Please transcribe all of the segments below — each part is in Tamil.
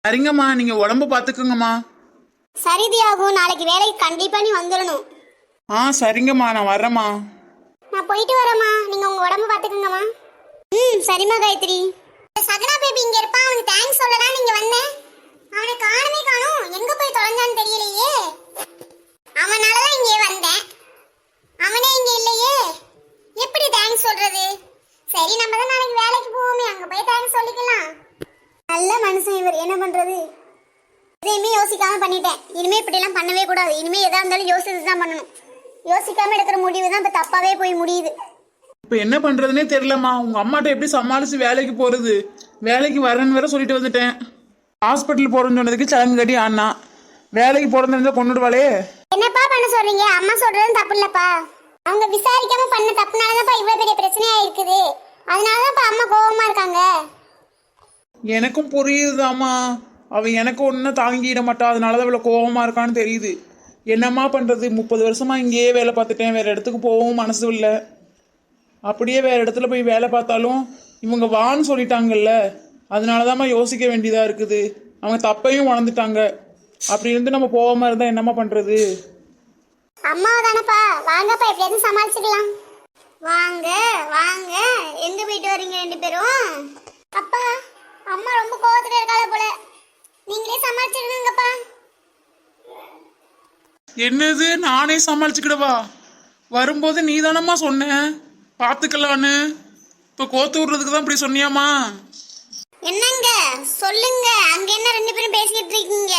சரிங்கம்மா, நீங்க உடம்பு பாத்துக்குங்கம்மா. சரி தியாகு, நாளைக்கு வேலைக்கு கண்டிப்பா நீ வந்துடணும். சரிங்கம்மா, நான் வர்றேம்மா. நான் போயிட்டு வரேம்மா, நீங்க உங்க உடம்பு பாத்துக்குங்கம்மா. சரிம்மா காயத்ரி. சகனா பேபி இங்க இருப்பான், அவனுக்கு தேங்க்ஸ் சொல்லலாம் நீங்க வந்தேன். அவனை காணவே காணோம், எங்க போய் தொலைஞ்சான்னு தெரியலையே. அவனாலதான் இங்கே வந்தேன், அவனே இங்க இல்லையே, எப்படி தேங்க்ஸ் சொல்றது? சரி, நம்ம தான் நாளைக்கு வேலைக்கு போவோமே, அங்க போய் தேங்க்ஸ் சொல்லிக்கலாம். நல்ல மனுஷன் இவர், என்ன பண்றது? எதையுமே யோசிக்காம பண்ணிட்டேன். இனிமே இப்படி எல்லாம் பண்ணவே கூடாது. இனிமே எதா இருந்தாலும் யோசிச்சு தான் பண்ணணும். யோசிக்காம எடுக்கிற முடிவு தான் இப்ப தப்பாவே போய் முடியுது. இப்ப என்ன பண்றதுன்னே தெரியலம்மா. உங்க அம்மாட்ட எப்படி சமாளிச்சு வேலைக்கு போறது? வேலைக்கு வரேன்னு வேற சொல்லிட்டு வந்துட்டேன். ஹாஸ்பிட்டல் போறேன்னு சொன்னதுக்கு சலங்கு கட்டி ஆனா வேலைக்கு போறதுன்னு இருந்தா கொண்டுடுவாளே. என்னப்பா பண்ண சொல்றீங்க? அம்மா சொல்றதும் தப்பு இல்லப்பா. அவங்க விசாரிக்காம பண்ண தப்புனாலதான்ப்பா இவ்வளவு பெரிய பிரச்சனையா இருக்குது. அதனாலதான்ப்பா அம்மா கோவமா இருக்காங்க. எனக்கும் புரியுதுதாம்மா. அவன் எனக்கு ஒன்னும் தாங்கிட மாட்டா, அதனாலதான் இவ்வளவு கோவமா இருக்கான்னு தெரியுது. என்னம்மா பண்றது? 30 வருஷமா இங்கேயே வேலை பார்த்துட்டேன், வேற இடத்துக்கு போகவும் மனசு இல்லை. அப்படியே வேற இடத்துல போய் வேலை பார்த்தாலும் இவங்க வான்னு சொல்லிட்டாங்கல்ல, அதனாலதாம்மா யோசிக்க வேண்டியதா இருக்குது. அவங்க தப்பையும் உணர்ந்துட்டாங்க. அப்படி இருந்து நம்ம போகாம இருந்தா என்னம்மா பண்றது? அம்மா தானப்பா, வாங்கப்பா, எப்படியாவது சமாளிச்சுக்கலாம். வாங்க வாங்க, எங்க போயிட்டு வரீங்க ரெண்டு பேரும்? அப்பா, அம்மா ரொம்ப கோவத்துல இருக்காள போல, நீங்களே சமாளிச்சிருங்கப்பா. என்னது, நானே சமாளிச்சுக்கிடவா? வரும்போது நீ தானம்மா சொன்ன பாத்துக்கலான்னு. இப்ப கோத்து விடுறதுக்கு தான் இப்படி சொன்னியாமா? என்னங்க சொல்லுங்க, அங்க என்ன ரெண்டு பேரும் பேசிக்கிட்டு இருக்கீங்க?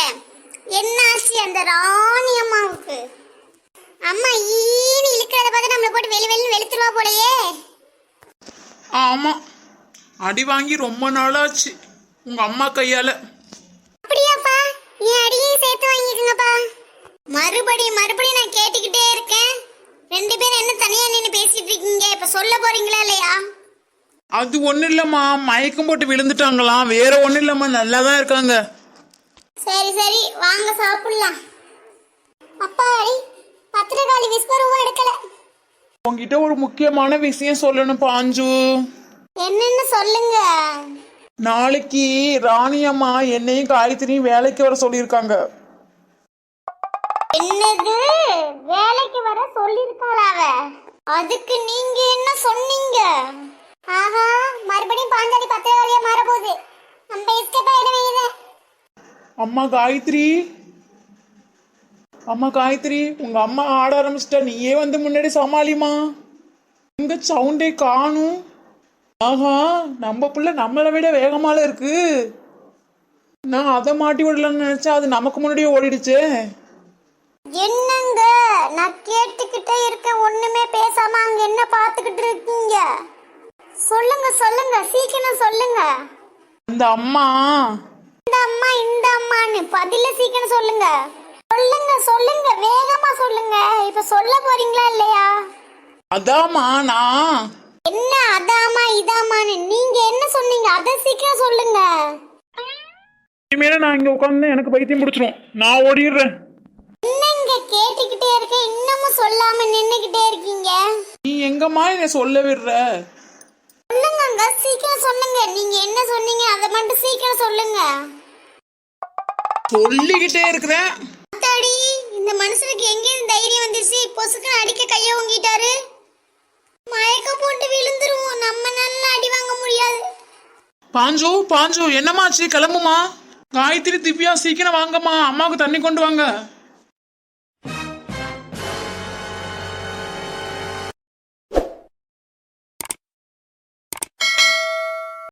என்ன ஆச்சு அந்த ராணி அம்மாவுக்கு? அம்மா ஈனி இழுக்கிறத பார்த்து நம்மள போட்டு வெளின்னு வெளுத்துருவா போலயே. ஆமா, அடி வாங்கி ரொம்ப நாளாச்சு உங்க அம்மா கையால. அப்படியாப்பா? என் அடியை சேர்த்து வாங்கிக்கோங்கப்பா. மறுபடியும் நான் கேட்டுக்கிட்டே இருக்கேன். ரெண்டு பேரும் என்ன தனியா நின்று பேசிட்டு இருக்கீங்க? இப்ப சொல்ல போறீங்களா இல்லையா? அது ஒண்ணு இல்லம்மா, மயக்கம் போட்டு விழுந்துட்டாங்களாம், வேற ஒண்ணு இல்லம்மா, நல்லாதான் இருக்காங்க. சரி வாங்க சாப்பிடலாம். அப்பாடி, பத்திரகாளி விஸ்வரூபம் எடுக்கல. உங்ககிட்ட ஒரு முக்கியமான விஷயம் சொல்லணும் பாஞ்சு. என்னன்னு சொல்லுங்க. நாளைக்கு ராணி அம்மா என்னையும் காயத்ரியும் வேலைக்கு வர சொல்லியிருக்காங்க. என்னது, வேலைக்கு வர சொல்லிருக்காளாவ? அதுக்கு நீங்க என்ன சொன்னீங்க? ஆஹா, மறுபடியும் பாஞ்சாலி பத்திரகாளியா மாறப்போகுது. நம்ம எஸ்கேப் ஆயிட வேண்டியது. அம்மா காயத்ரி, அம்மா காயத்ரி, உங்க அம்மா ஆட ஆரம்பிச்சிட்டா, நீயே வந்து முன்னாடி சமாளிமா. உங்க சவுண்டே காணும். ஆஹா, நம்ம புள்ள நம்மளை விட வேகமால இருக்கு. நான் அதை மாட்டி விடலான்னு நினைச்சா அது நமக்கு முன்னாடியே ஓடிடுச்சு. என்னங்க, நான் கேட்டுக்கிட்டே இருக்க, ஒண்ணுமே பேசாம அங்க என்ன பாத்துக்கிட்டு இருக்கீங்க? சொல்லுங்க சீக்கிரம் சொல்லுங்க. இந்த அம்மா இந்த அம்மான்னு பதில சீக்கிரம் சொல்லுங்க. சொல்லுங்க வேகமா சொல்லுங்க. இப்ப சொல்ல போறீங்களா இல்லையா? அதாம்மா, நான் என்ன அதாமா இதாமான்னு நீங்க என்ன சொன்னீங்க? அத சீக்கிரம் சொல்லுங்க. இனிமேல நான் இங்க உட்காந்து எனக்கு பைத்தியம் பிடிச்சிரும், நான் ஓடிடுறேன். என்னங்க கேட்டுக்கிட்டே இருக்க, இன்னமும் சொல்லாம நின்னுகிட்டே இருக்கீங்க? நீ எங்கம்மா என்ன சொல்ல விடுற? சொல்லுங்க, சீக்கிரம் சொல்லுங்க. நீங்க என்ன சொன்னீங்க அத மட்டும் சீக்கிரம் சொல்லுங்க. சொல்லிக்கிட்டே இருக்கிறேன். அத்தாடி, இந்த மனுஷனுக்கு எங்க இந்த தைரியம் வந்துருச்சு? பொசுக்கு அடிக்க கைய ஓங்கிட்டாரு. மயக்கம் போட்டு விழுந்துருவோம், நம்ம நல்லா அடி வாங்க முடியாது. பாஞ்சு என்னமாச்சு? கிளம்புமா. காயத்ரி, திவ்யா, சீக்கிரம் வாங்கம்மா, அம்மாவுக்கு தண்ணி கொண்டு வாங்க.